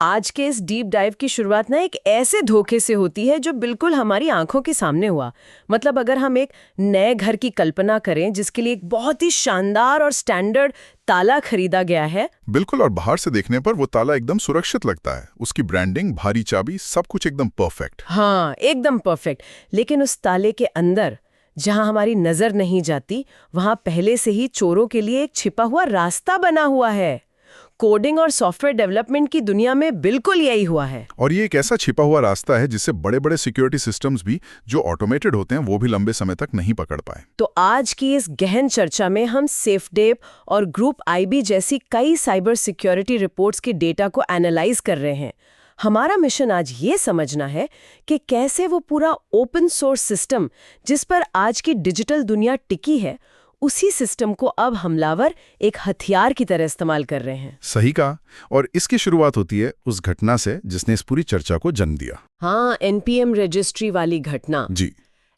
आज के इस डीप डाइव की शुरुआत ना एक ऐसे धोखे से होती है जो बिल्कुल हमारी आंखों के सामने हुआ। मतलब अगर हम एक नए घर की कल्पना करें जिसके लिए एक बहुत ही शानदार और स्टैंडर्ड ताला खरीदा गया है। बिल्कुल, और बाहर से देखने पर वो ताला एकदम सुरक्षित लगता है। उसकी ब्रांडिंग, भारी चाबी, सब कुछ एकदम परफेक्ट। हाँ, एकदम परफेक्ट। लेकिन उस ताले के अंदर जहां हमारी नजर नहीं जाती, वहां पहले से ही चोरों के लिए एक छिपा हुआ रास्ता बना हुआ है। कोडिंग और सॉफ्टवेयर डेवलपमेंट की दुनिया में बिल्कुल यही हुआ है। और ये एक ऐसा छिपा हुआ रास्ता है जिससे बड़े बड़े सिक्योरिटी सिस्टम्स भी जो ऑटोमेटेड होते हैं वो भी लंबे समय तक नहीं पकड़ पाए। तो आज की इस गहन चर्चा में हम सेफडेप और ग्रुप आईबी जैसी कई साइबर सिक्योरिटी रिपोर्ट्स के डेटा को एनालाइज कर रहे हैं। हमारा मिशन आज ये समझना है कि कैसे वो पूरा ओपन सोर्स सिस्टम जिस पर आज की डिजिटल दुनिया टिकी है, उसी सिस्टम को अब हमलावर एक हथियार की तरह इस्तेमाल कर रहे हैं। सही कहा। और इसकी शुरुआत होती है उस घटना से जिसने इस पूरी चर्चा को जन्म दिया। हाँ, एनपीएम रजिस्ट्री वाली घटना। जी।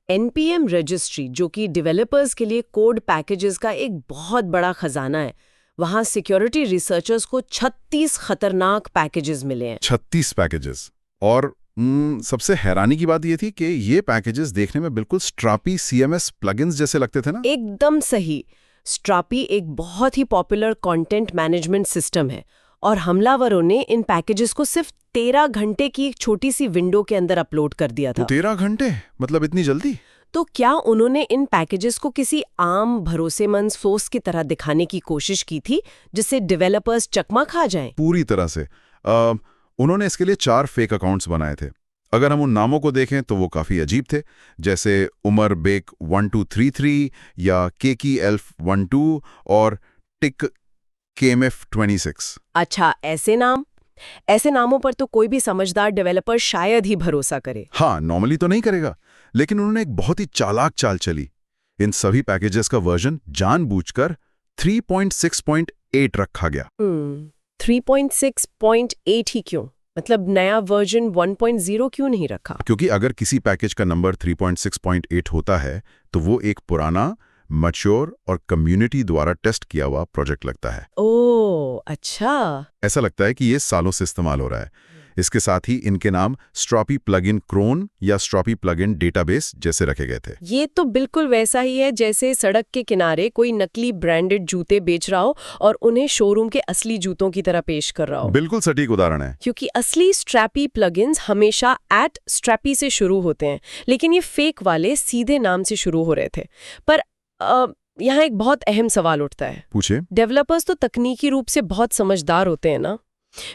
एनपीएम रजिस्ट्री, जो कि डेवलपर्स के लिए कोड पैकेजेस का एक बहुत बड़ा खजाना है, वहां सिक्योरिटी रिसर्चर्स को 36 खतरनाक पैकेजेस मिले हैं। 36 पैकेजेस। और सबसे हैरानी की बात ये थी कि ये पैकेजेस देखने में बिल्कुल स्ट्रापी सीएमएस प्लगइन्स जैसे लगते थे ना। एकदम सही। स्ट्रापी एक बहुत ही पॉपुलर कंटेंट मैनेजमेंट सिस्टम है और हमलावरों ने इन पैकेजेस को सिर्फ 13 घंटे की एक छोटी सी विंडो के अंदर अपलोड कर दिया था। तो 13 घंटे मतलब इतनी जल्दी? तो क्या उन्होंने इन पैकेजेस को किसी आम भरोसेमंद सोर्स की तरह दिखाने की कोशिश की थी जिससे डेवलपर्स चकमा खा जाएं? पूरी तरह से। उन्होंने इसके लिए 4 फेक अकाउंट्स बनाए थे। अगर हम उन नामों को देखें तो वो काफी अजीब थे, जैसे उमर बेक 1233 या केकी एल्फ 12 और टिक केएमएफ 26। अच्छा, ऐसे नामों पर तो कोई भी समझदार डेवलपर शायद ही भरोसा करे। हाँ, नॉर्मली तो नहीं करेगा, लेकिन उन्होंने एक बहुत ही चालाक चाल चली। इन सभी पैकेजेस का वर्जन जानबूझकर 3.6.8 रखा गया। 3.6.8 ही क्यों? मतलब नया वर्जन 1.0 क्यों नहीं रखा? क्योंकि अगर किसी पैकेज का नंबर 3.6.8 होता है तो वो एक पुराना, मैच्योर और कम्युनिटी द्वारा टेस्ट किया हुआ प्रोजेक्ट लगता है। ओह, अच्छा। ऐसा लगता है कि ये सालों से इस्तेमाल हो रहा है। इसके साथ ही इनके नाम स्ट्रॉपी प्लगइन क्रोन या स्ट्रॉपी प्लगइन डेटाबेस जैसे रखे गए थे। ये तो बिल्कुल वैसा ही है जैसे सड़क के किनारे कोई नकली ब्रांडेड जूते बेच रहा हो और उन्हें शोरूम के असली जूतों की तरह पेश कर रहा हो। बिल्कुल सटीक उदाहरण है। क्योंकि असली स्ट्रैपी प्लगइन्स हमेशा @स्ट्रैपी से शुरू होते हैं, लेकिन ये फेक वाले सीधे नाम से शुरू हो रहे थे। पर यहाँ एक बहुत अहम सवाल उठता है। पूछे। डेवलपर्स तो तकनीकी रूप से बहुत समझदार होते हैं ना,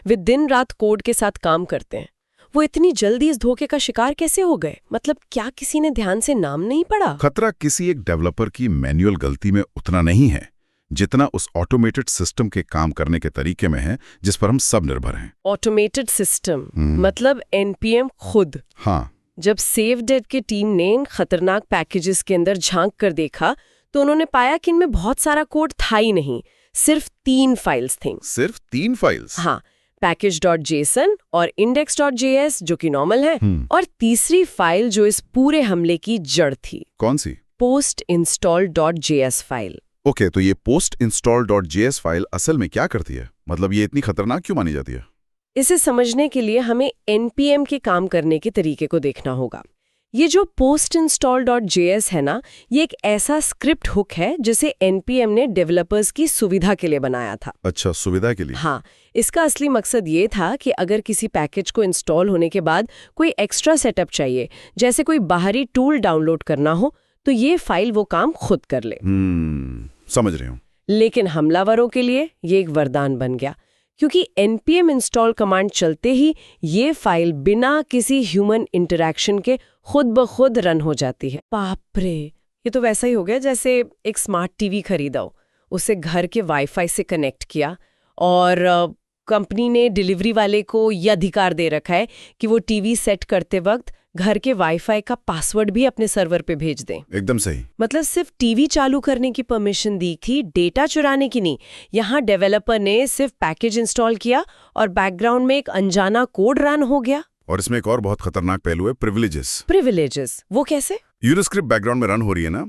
वे दिन रात कोड के साथ काम करते हैं। वो इतनी जल्दी इस धोखे का शिकार कैसे हो गए? मतलब क्या किसी ने ध्यान से नाम नहीं पढ़ा? खतरा किसी एक डेवलपर की मैन्युअल गलती में उतना नहीं है जितना उस ऑटोमेटेड सिस्टम के काम करने के तरीके में है जिस पर हम सब निर्भर हैं। ऑटोमेटेड सिस्टम मतलब एनपीएम खुद। हाँ। जब सेफडेप की टीम ने इन खतरनाक पैकेजेस के अंदर झांक कर देखा तो उन्होंने पाया कि इनमें बहुत सारा कोड था ही नहीं, सिर्फ 3 फाइल्स थीं। सिर्फ 3 फाइल्स? हाँ, package.json और index.js जो कि नॉर्मल है, और तीसरी फाइल जो इस पूरे हमले की जड़ थी। कौन सी? postinstall.js file. ओके, तो ये postinstall.js फाइल असल में क्या करती है? मतलब ये इतनी खतरनाक क्यों मानी जाती है? इसे समझने के लिए हमें npm के काम करने के तरीके को देखना होगा। ये जो postinstall.js है ना, ये एक ऐसा स्क्रिप्ट हुक है जिसे npm ने डेवलपर्स की सुविधा के लिए बनाया था। अच्छा, सुविधा के लिए? हाँ, इसका असली मकसद ये था कि अगर किसी पैकेज को इंस्टॉल होने के बाद कोई एक्स्ट्रा सेटअप चाहिए, जैसे कोई बाहरी टूल डाउनलोड करना हो, तो ये फाइल वो काम खुद कर ले। समझ रही हूँ। लेकिन हमलावरों के लिए ये एक वरदान बन गया, क्योंकि npm इंस्टॉल कमांड चलते ही ये फाइल बिना किसी ह्यूमन इंटरैक्शन के खुद ब खुद रन हो जाती है। बाप रे, ये तो वैसा ही हो गया जैसे एक स्मार्ट टीवी खरीदा हो, उसे घर के वाईफाई से कनेक्ट किया और कंपनी ने डिलीवरी वाले को यह अधिकार दे रखा है कि वो टीवी सेट करते वक्त घर के वाईफाई का पासवर्ड भी अपने सर्वर पे भेज दें। एकदम सही। मतलब सिर्फ टीवी चालू करने की परमिशन दी थी, डेटा चुराने की नहीं। यहाँ डेवलपर ने सिर्फ पैकेज इंस्टॉल किया और बैकग्राउंड में एक अनजाना कोड रन हो गया। और इसमें एक और बहुत खतरनाक पहलू है, प्रिविलेजेस। प्रिविलेजेस वो कैसे? यूरो स्क्रिप्ट बैकग्राउंड में रन हो रही है ना,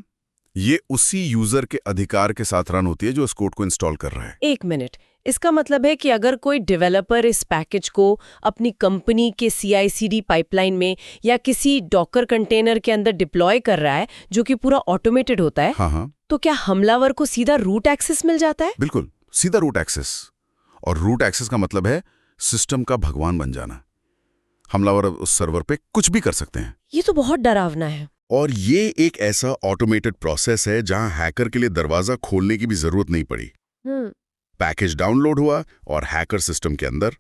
ये उसी यूजर के अधिकार के साथ रन होती है जो इस कोड को इंस्टॉल कर रहा है। एक मिनट, इसका मतलब है कि अगर कोई डेवलपर इस पैकेज को अपनी कंपनी के CI/CD पाइपलाइन में या किसी डॉकर कंटेनर के अंदर डिप्लॉय कर रहा है जो कि पूरा ऑटोमेटेड होता है, हाँ, तो क्या हमलावर को सीधा रूट एक्सेस मिल जाता है? बिल्कुल, सीधा रूट एक्सेस। और रूट एक्सेस का मतलब है सिस्टम का भगवान बन जाना। हमलावर उस सर्वर पे कुछ भी कर सकते हैं। ये तो बहुत डरावना है। और ये एक ऐसा ऑटोमेटेड प्रोसेस है जहां हैकर के लिए दरवाजा खोलने की भी जरूरत नहीं पड़ी। पैकेज डाउनलोड हुआ और हैकर सिस्टम के अंदर।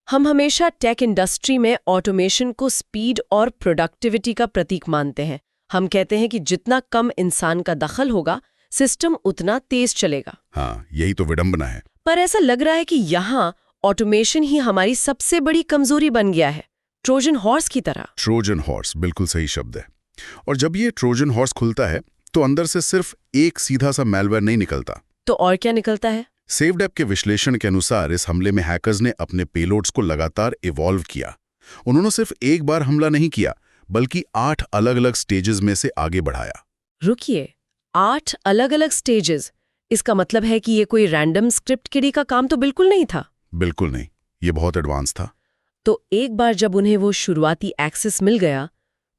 हम हमेशा टेक इंडस्ट्री में ऑटोमेशन को स्पीड और प्रोडक्टिविटी का प्रतीक मानते हैं। हम कहते हैं कि जितना कम इंसान का दखल होगा, सिस्टम उतना तेज चलेगा। हाँ, यही तो विडंबना है। पर ऐसा लग रहा है कि यहाँ ऑटोमेशन ही हमारी सबसे बड़ी कमजोरी बन गया है, ट्रोजन हॉर्स की तरह। ट्रोजन हॉर्स बिल्कुल सही शब्द है। और जब ये ट्रोजन हॉर्स खुलता है तो अंदर से सिर्फ एक सीधा सा मैलवेयर नहीं निकलता। तो और क्या निकलता है? सेवडेप के विश्लेषण के अनुसार इस हमले में हैकर्स ने अपने पेलोड्स को लगातार इवॉल्व किया। उन्होंने सिर्फ एक बार हमला नहीं किया, बल्कि 8 अलग-अलग स्टेजेस में से आगे बढ़ाया। रुकिए, 8 अलग-अलग स्टेजेस? इसका मतलब है कि ये कोई रैंडम स्क्रिप्ट किडी का काम तो बिल्कुल नहीं था। बिल्कुल नहीं, ये बहुत एडवांस था। तो एक बार जब उन्हें वो शुरुआती एक्सेस मिल गया,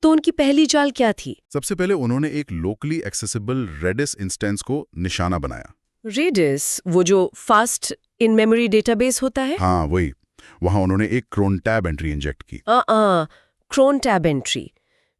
तो उनकी पहली चाल क्या थी? सबसे पहले उन्होंने एक लोकली एक्सेसिबल रेडिस इंस्टेंस को निशाना बनाया। रेडिस, वो जो फास्ट इन मेमोरी डेटाबेस होता है? हाँ, वही। वहां उन्होंने एक क्रोन टैब एंट्री इंजेक्ट की। Crontab entry.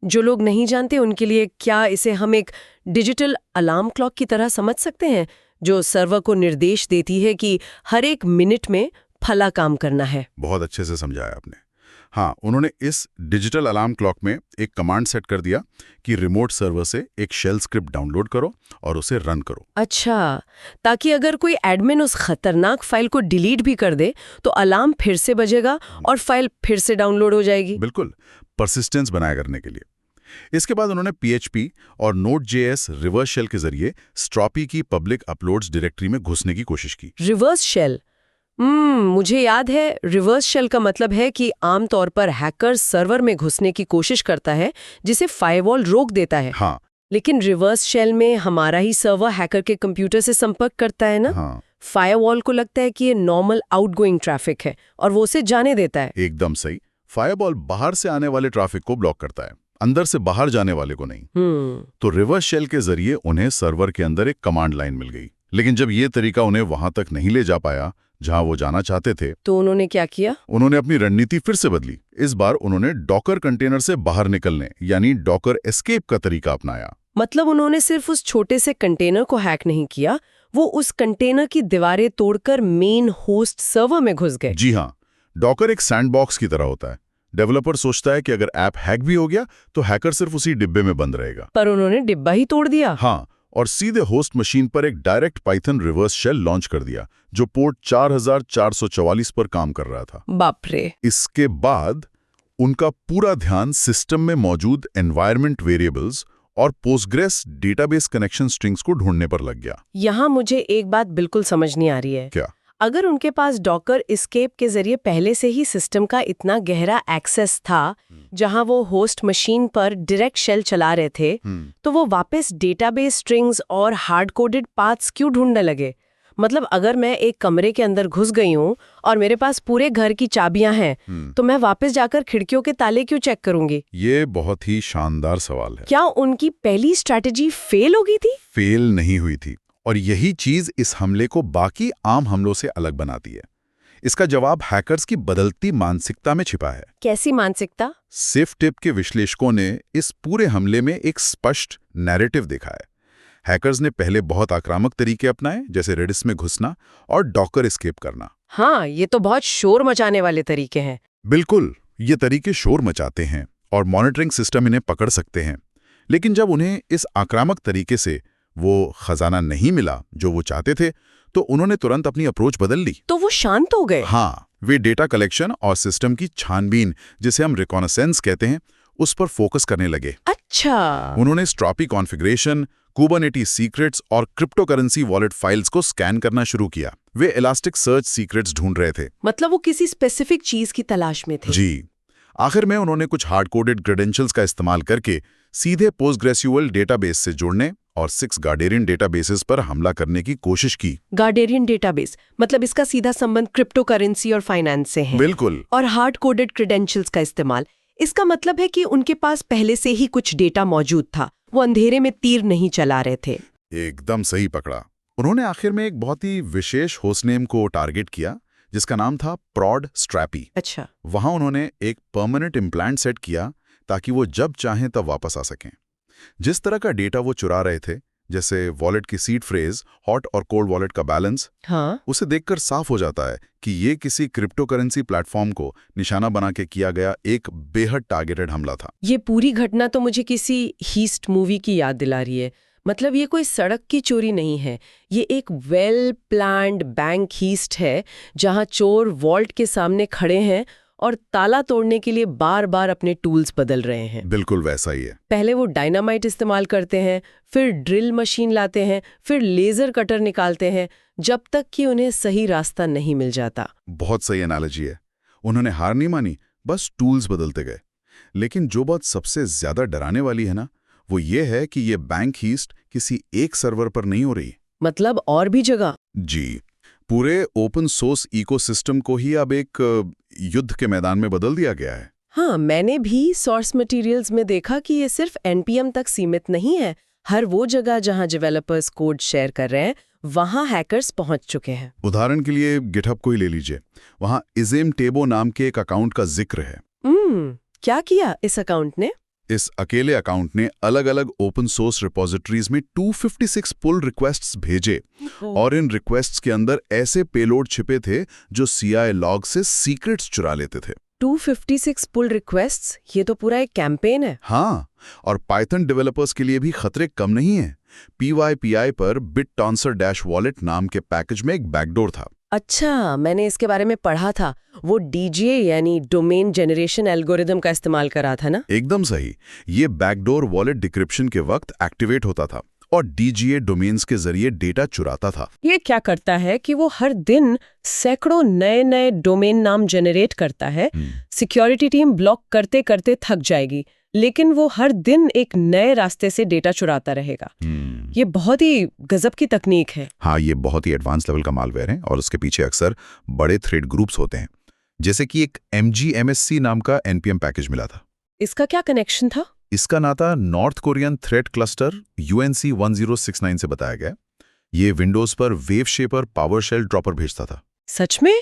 जो लोग नहीं जानते उनके लिए, क्या इसे हम एक डिजिटल अलार्म क्लॉक की तरह समझ सकते हैं, जो सर्वर को निर्देश देती है कि हर एक मिनट में फला काम करना है? बहुत अच्छे से समझाया आपने। हाँ, उन्होंने इस डिजिटल अलार्म क्लॉक में एक कमांड सेट कर दिया कि रिमोट सर्वर से एक शेल स्क्रिप्ट डाउनलोड करो और उसे रन करो। अच्छा, ताकि अगर कोई एडमिन उस खतरनाक फाइल को डिलीट भी कर दे तो अलार्म फिर से बजेगा और फाइल फिर से डाउनलोड हो जाएगी। बिल्कुल, परसिस्टेंस बनाया करने के लिए। इसके बाद उन्होंने PHP और Node.js रिवर्स शेल के जरिए स्ट्रॉपी की पब्लिक अपलोड्स डायरेक्टरी में घुसने की कोशिश की। Reverse shell? मुझे याद है, रिवर्स शेल का मतलब है कि आमतौर पर हैकर सर्वर में घुसने की कोशिश करता है जिसे फायरवॉल रोक देता है। हाँ, लेकिन रिवर्स शेल में हमारा ही सर्वर हैकर के कंप्यूटर से संपर्क करता है ना? हाँ, फायरवॉल को लगता है कि ये नॉर्मल आउटगोइंग ट्रैफिक है और वो उसे जाने देता है। एकदम सही। फायरवॉल बाहर से आने वाले ट्रैफिक को ब्लॉक करता है, अंदर से बाहर जाने वाले को नहीं। तो रिवर्स शेल के जरिए उन्हें सर्वर के अंदर एक कमांड लाइन मिल गई। लेकिन जब ये तरीका उन्हें वहां तक नहीं ले जा पाया जहां वो जाना चाहते थे, तो उन्होंने क्या किया? उन्होंने अपनी रणनीति फिर से बदली। इस बार उन्होंने डॉकर कंटेनर से बाहर निकलने यानी डॉकर एस्केप का तरीका अपनाया। मतलब उन्होंने सिर्फ उस छोटे से कंटेनर को हैक नहीं किया, वो उस कंटेनर की दीवारें तोड़कर मेन होस्ट सर्वर में घुस गए। जी हाँ, डॉकर एक सैंडबॉक्स की तरह होता है। डेवलपर सोचता है कि अगर ऐप हैक भी हो गया तो हैकर सिर्फ उसी डिब्बे में बंद रहेगा। पर उन्होंने डिब्बा ही तोड़ दिया। हाँ, और सीधे होस्ट मशीन पर एक direct Python reverse shell launch कर दिया जो पोर्ट 4444 पर काम कर रहा था। बाप रे! इसके बाद उनका पूरा ध्यान सिस्टम में मौजूद एनवायरनमेंट वेरिएबल्स और पोस्टग्रेस डेटाबेस कनेक्शन स्ट्रिंग्स को ढूंढने पर लग गया। यहाँ मुझे एक बात बिल्कुल समझ नहीं आ रही है। क्या? अगर उनके पास डॉकर एस्केप के जरिए पहले से ही सिस्टम का इतना गहरा एक्सेस था, जहां वो होस्ट मशीन पर डायरेक्ट शेल चला रहे थे, तो वो वापस डेटाबेस स्ट्रिंग्स और हार्ड कोडेड पाथ्स क्यों ढूंढने लगे? मतलब अगर मैं एक कमरे के अंदर घुस गई हूं और मेरे पास पूरे घर की चाबियां हैं, तो मैं वापस जाकर खिड़कियों के ताले क्यों चेक करूंगी? ये बहुत ही शानदार सवाल है। क्या उनकी पहली स्ट्रैटेजी फेल हो गई थी? फेल नहीं हुई थी, और यही चीज इस हमले को बाकी आम हमलों से अलग बनाती है। इसका जवाब हैकर्स की बदलती मानसिकता में छिपा है। कैसी मानसिकता? सेफडेप के विश्लेषकों ने इस पूरे हमले में एक स्पष्ट नैरेटिव देखा है। हैकर्स ने पहले बहुत आक्रामक तरीके अपनाए, जैसे रेडिस में घुसना और डॉकर एस्केप करना। हाँ, ये तो बहुत शोर मचाने वाले तरीके हैं। बिल्कुल, ये तरीके शोर मचाते हैं और मॉनिटरिंग सिस्टम इन्हें पकड़ सकते हैं। लेकिन जब उन्हें इस आक्रामक तरीके से वो खजाना नहीं मिला जो वो चाहते थे, तो उन्होंने तुरंत अपनी अप्रोच बदल ली। तो वो शांत हो गए? हाँ, वे डेटा कलेक्शन और सिस्टम की छानबीन, जिसे हम रिकॉनेसेंस कहते हैं, उस पर फोकस करने लगे। अच्छा। उन्होंने स्ट्रॉपी कॉन्फ़िगरेशन, कुबरनेटिस सीक्रेट्स और क्रिप्टोकरेंसी वॉलेट फाइल्स को स्कैन करना शुरू किया। वे इलास्टिक सर्च सीक्रेट्स ढूंढ रहे थे। मतलब वो किसी स्पेसिफिक चीज की तलाश में थे। जी। आखिर में उन्होंने कुछ हार्ड कोडेड क्रेडेंशियल्स का इस्तेमाल करके सीधे पोस्टग्रेस्यूअल डेटाबेस से जुड़ने और 6 गार्डेरियन डेटाबेसेस पर हमला करने की कोशिश की। गार्डेरियन डेटाबेस मतलब इसका सीधा संबंध क्रिप्टो करेंसी और फाइनेंस से है। बिल्कुल। और हार्ड कोडेड क्रेडेंशियल्स का इस्तेमाल। इसका मतलब है कि उनके पास पहले से ही कुछ डेटा मौजूद था, वो अंधेरे में तीर नहीं चला रहे थे। एकदम सही पकड़ा। उन्होंने आखिर में एक बहुत ही विशेष होस्टनेम को टारगेट किया जिसका नाम था प्रॉड स्ट्रैपी। अच्छा। वहां उन्होंने एक परमानेंट इम्प्लांट सेट किया ताकि वो जब चाहें तब वापस आ सकें। जिस तरह का डेटा वो चुरा रहे थे, जैसे वॉलेट की सीड फ्रेज, हॉट और कोल्ड वॉलेट का बैलेंस, हाँ, उसे देखकर साफ हो जाता है कि ये किसी क्रिप्टो करेंसी प्लेटफॉर्म को निशाना बना के किया गया एक बेहद टारगेटेड हमला था। ये पूरी घटना तो मुझे किसी हीस्ट मूवी की याद दिला रही है। मतलब ये कोई सड़क की चोरी नहीं है, ये एक वेल प्लान्ड बैंक हीस्ट है जहां चोर वॉल्ट के सामने खड़े हैं और ताला तोड़ने के लिए बार बार अपने टूल्स बदल रहे हैं। बिल्कुल वैसा ही है। पहले वो डायनामाइट इस्तेमाल करते हैं, फिर ड्रिल मशीन लाते हैं, फिर लेजर कटर निकालते हैं, जब तक कि उन्हें सही रास्ता नहीं मिल जाता। बहुत सही एनालॉजी है। उन्होंने हार नहीं मानी, बस टूल्स बदलते गए। लेकिन जो बात सबसे ज्यादा डराने वाली है ना, वो ये है कि ये बैंक हीस्ट किसी एक सर्वर पर नहीं हो रही। मतलब और भी जगह? जी, पूरे ओपन सोर्स इकोसिस्टम को ही अब एक युद्ध के मैदान में बदल दिया गया है। हाँ, मैंने भी सोर्स मटेरियल्स में देखा कि ये सिर्फ एनपीएम तक सीमित नहीं है। हर वो जगह जहां डेवलपर्स कोड शेयर कर रहे हैं, वहां हैकर्स पहुंच चुके हैं। उदाहरण के लिए गिटहब को ही ले लीजिए। वहां इजेम टेबो नाम के एक अकाउंट का जिक्र है। क्या किया इस अकाउंट ने? इस अकेले अकाउंट ने अलग अलग ओपन सोर्स रिपोजिटरीज में 256 पुल रिक्वेस्ट्स भेजे और इन रिक्वेस्ट्स के अंदर ऐसे पेलोड छिपे थे जो सीआई लॉग से सीक्रेट्स चुरा लेते थे। 256 पुल रिक्वेस्ट्स, ये तो पूरा एक कैंपेन है। हाँ, और पाइथन डेवलपर्स के लिए भी खतरे कम नहीं है। PYPI पर BitTonsor-Wallet नाम के पैकेज में एक बैकडोर था। अच्छा, मैंने इसके बारे में पढ़ा था। वो डीजे यानी डोमेन जनरेशन एल्गोरिदम का इस्तेमाल करा था ना? एकदम सही। ये बैकडोर वॉलेट डिक्रिप्शन के वक्त एक्टिवेट होता था और DGA डोमेन्स के जरिए डेटा चुराता था। ये क्या करता है कि वो हर दिन सैकड़ों नए डोमेन नाम जनरेट करता है। सिक्योरिटी टीम ब्लॉक करते करते थक जाएगी, लेकिन वो हर दिन एक नए रास्ते से डेटा चुराता रहेगा। ये बहुत ही गजब की तकनीक है। हाँ, ये बहुत ही एडवांस लेवल का मालवेयर है और उसके पीछे अक्सर बड़े थ्रेड ग्रुप्स होते हैं। जैसे कि एक MGMSC नाम का NPM पैकेज मिला था। इसका क्या कनेक्शन था? इसका नाता north Korean threat cluster UNC 1069 से बताया गया। ये विंडोज पर वेव शेपर पावरशेल ड्रॉपर भेजता था। सच में?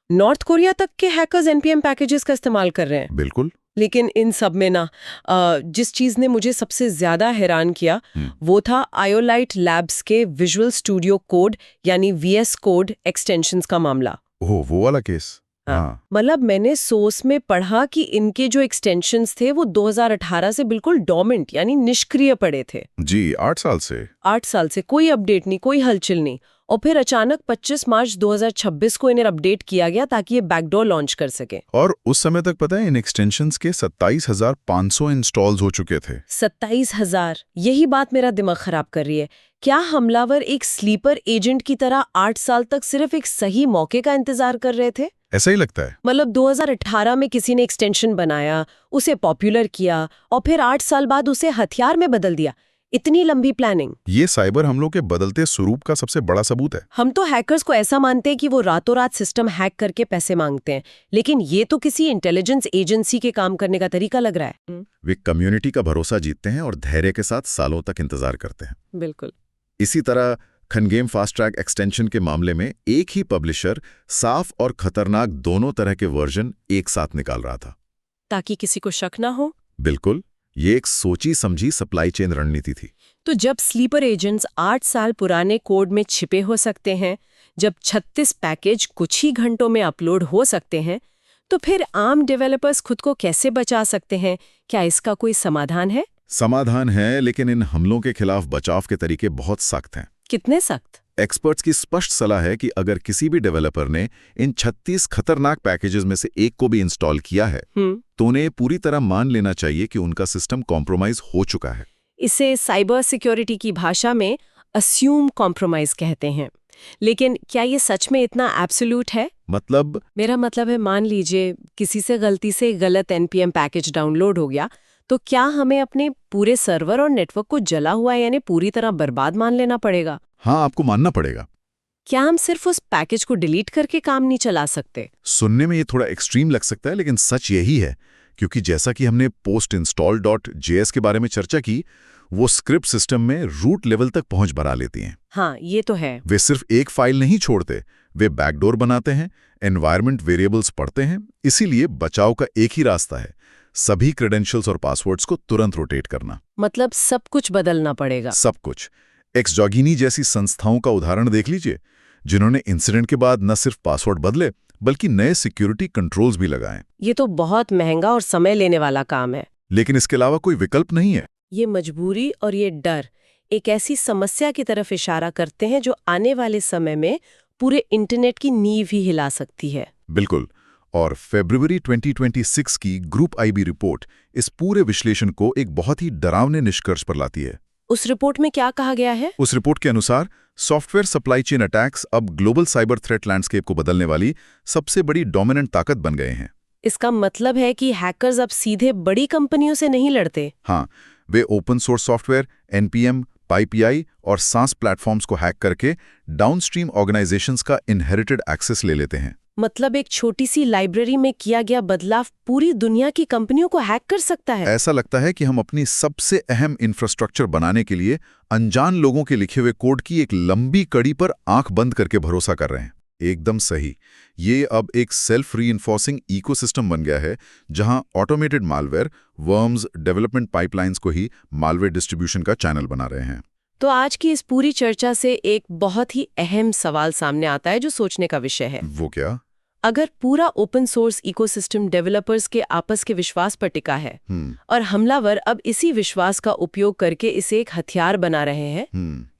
नॉर्थ कोरिया तक के हैकर्स NPM पैकेजेस का इस्तेमाल कर रहे हैं? बिल्कुल। लेकिन इन सब में ना जिस चीज़ ने मुझे सबसे ज़्यादा हैरान किया वो था आयोलाइट लैब्स के विजुअल स्टूडियो कोड यानी VS कोड एक्सटेंशंस का मामला। ओह, वो वाला केस। हाँ। मतलब मैंने सोर्स में पढ़ा कि इनके जो एक्सटेंशंस थे वो 2018 से बिल्कुल डोमेंट यानी निष्क्रिय पड़े थे। जी, 8 साल से। 8 साल से कोई अपडेट नहीं, कोई हलचल नहीं। और फिर अचानक 25 मार्च 2026 को इन्हें अपडेट किया गया ताकि ये बैकडोर लॉन्च कर सके। और उस समय तक पता है इन एक्सटेंशंस के 27,500 इंस्टॉल्स हो चुके थे। 27,000। यही बात मेरा दिमाग खराब कर रही है। क्या हमलावर एक स्लीपर एजेंट की तरह 8 साल तक सिर्फ एक सही मौके का इंतजार कर रहे थे? ऐसा ही लगता है। मतलब 2018 में किसी ने एक्सटेंशन बनाया, उसे पॉपुलर किया और फिर 8 साल बाद उसे हथियार में बदल दिया। इतनी लंबी प्लानिंग। ये साइबर हमलों के बदलते स्वरूप का सबसे बड़ा सबूत है। हम तो हैकर्स को ऐसा मानते हैं कि वो रातों रात सिस्टम हैक करके पैसे मांगते हैं, लेकिन ये तो किसी इंटेलिजेंस एजेंसी के काम करने का तरीका लग रहा है। वे कम्युनिटी का भरोसा जीतते हैं और धैर्य के साथ सालों तक इंतजार करते हैं। बिल्कुल। इसी तरह खनगेम फास्ट ट्रैक एक्सटेंशन के मामले में एक ही पब्लिशर साफ और खतरनाक दोनों तरह के वर्जन एक साथ निकाल रहा था, ताकि किसी को शक ना हो। बिल्कुल, ये एक सोची समझी सप्लाई चेन रणनीति थी। तो जब स्लीपर एजेंट्स 8 साल पुराने कोड में छिपे हो सकते हैं, जब 36 पैकेज कुछ ही घंटों में अपलोड हो सकते हैं, तो फिर आम डेवलपर्स खुद को कैसे बचा सकते हैं? क्या इसका कोई समाधान है? समाधान है, लेकिन इन हमलों के खिलाफ बचाव के तरीके बहुत सख्त हैं। कितने सख्त? एक्सपर्ट्स की स्पष्ट सलाह है कि अगर किसी भी डेवलपर ने इन 36 खतरनाक पैकेजेस में से एक को भी इंस्टॉल किया है तो उन्हें पूरी तरह मान लेना चाहिए कि उनका सिस्टम कॉम्प्रोमाइज हो चुका है। इसे साइबर सिक्योरिटी की भाषा में अस्यूम कॉम्प्रोमाइज कहते हैं। लेकिन क्या ये सच में इतना एब्सोल्यूट है? मतलब? मेरा मतलब है, मान लीजिए किसी से गलती से गलत NPM पैकेज डाउनलोड हो गया, तो क्या हमें अपने पूरे सर्वर और नेटवर्क को जला हुआ यानी पूरी तरह बर्बाद मान लेना पड़ेगा? हाँ, आपको मानना पड़ेगा। क्या हम सिर्फ उस पैकेज को डिलीट करके काम नहीं चला सकते? सुनने में ये थोड़ा एक्सट्रीम लग सकता है, लेकिन सच यही है, क्योंकि जैसा कि हमने postinstall.js के बारे में चर्चा की, वो स्क्रिप्ट सिस्टम में रूट लेवल तक पहुंच बढ़ा लेती हैं। हाँ, ये तो है। वे सिर्फ एक फाइल नहीं छोड़ते, वे बैकडोर बनाते हैं, एनवायरनमेंट वेरिएबल्स पढ़ते हैं। इसीलिए बचाव का एक ही रास्ता है, सभी क्रेडेंशियल्स और पासवर्ड्स को तुरंत रोटेट करना। मतलब सब कुछ बदलना पड़ेगा। सब कुछ। एक्सजॉगिनी जैसी संस्थाओं का उदाहरण देख लीजिए, जिन्होंने इंसिडेंट के बाद न सिर्फ पासवर्ड बदले बल्कि नए सिक्योरिटी कंट्रोल्स भी लगाए। ये तो बहुत महंगा और समय लेने वाला काम है। लेकिन इसके अलावा कोई विकल्प नहीं है। ये मजबूरी और ये डर एक ऐसी समस्या की तरफ इशारा करते हैं जो आने वाले समय में पूरे इंटरनेट की नींव ही हिला सकती है। बिल्कुल। और फरवरी 2026 की ग्रुप आईबी रिपोर्ट इस पूरे विश्लेषण को एक बहुत ही डरावने निष्कर्ष पर लाती है। उस रिपोर्ट में क्या कहा गया है? उस रिपोर्ट के अनुसार सॉफ्टवेयर सप्लाई चेन अटैक्स अब ग्लोबल साइबर थ्रेट लैंडस्केप को बदलने वाली सबसे बड़ी डोमिनेंट ताकत बन गए हैं। इसका मतलब है कि हैकर्स अब सीधे बड़ी कंपनियों से नहीं लड़ते। हाँ, वे ओपन सोर्स सॉफ्टवेयर, एनपीएम, पाईपीआई और सास प्लेटफॉर्म्स को हैक करके डाउनस्ट्रीम ऑर्गेनाइजेशंस का इनहेरिटेड एक्सेस ले लेते हैं। मतलब एक छोटी सी लाइब्रेरी में किया गया बदलाव पूरी दुनिया की कंपनियों को हैक कर सकता है। ऐसा लगता है कि हम अपनी सबसे अहम इंफ्रास्ट्रक्चर बनाने के लिए अनजान लोगों के लिखे हुए कोड की एक लंबी कड़ी पर आंख बंद करके भरोसा कर रहे हैं। एकदम सही। ये अब एक सेल्फ रीइंफोर्सिंग इकोसिस्टम बन गया है, जहां automated malware, worms, development pipelines को ही मालवेयर डिस्ट्रीब्यूशन का चैनल बना रहे हैं। तो आज की इस पूरी चर्चा से एक बहुत ही अहम सवाल सामने आता है जो सोचने का विषय है। वो क्या? अगर पूरा ओपन सोर्स इकोसिस्टम डेवलपर्स के आपस के विश्वास पर टिका है और हमलावर अब इसी विश्वास का उपयोग करके इसे एक हथियार बना रहे हैं,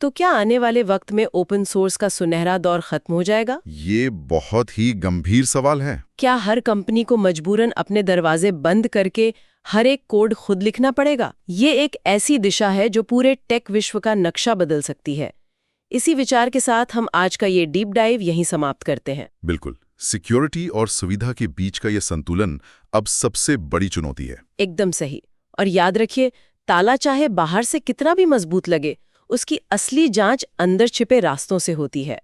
तो क्या आने वाले वक्त में ओपन सोर्स का सुनहरा दौर खत्म हो जाएगा? ये बहुत ही गंभीर सवाल है। क्या हर कंपनी को मजबूरन अपने दरवाजे बंद करके हर एक कोड खुद लिखना पड़ेगा? ये एक ऐसी दिशा है जो पूरे टेक विश्व का नक्शा बदल सकती है। इसी विचार के साथ हम आज का ये डीप डाइव यहीं समाप्त करते हैं। बिल्कुल। सिक्योरिटी और सुविधा के बीच का यह संतुलन अब सबसे बड़ी चुनौती है। एकदम सही। और याद रखिए, ताला चाहे बाहर से कितना भी मजबूत लगे, उसकी असली जांच अंदर छिपे रास्तों से होती है।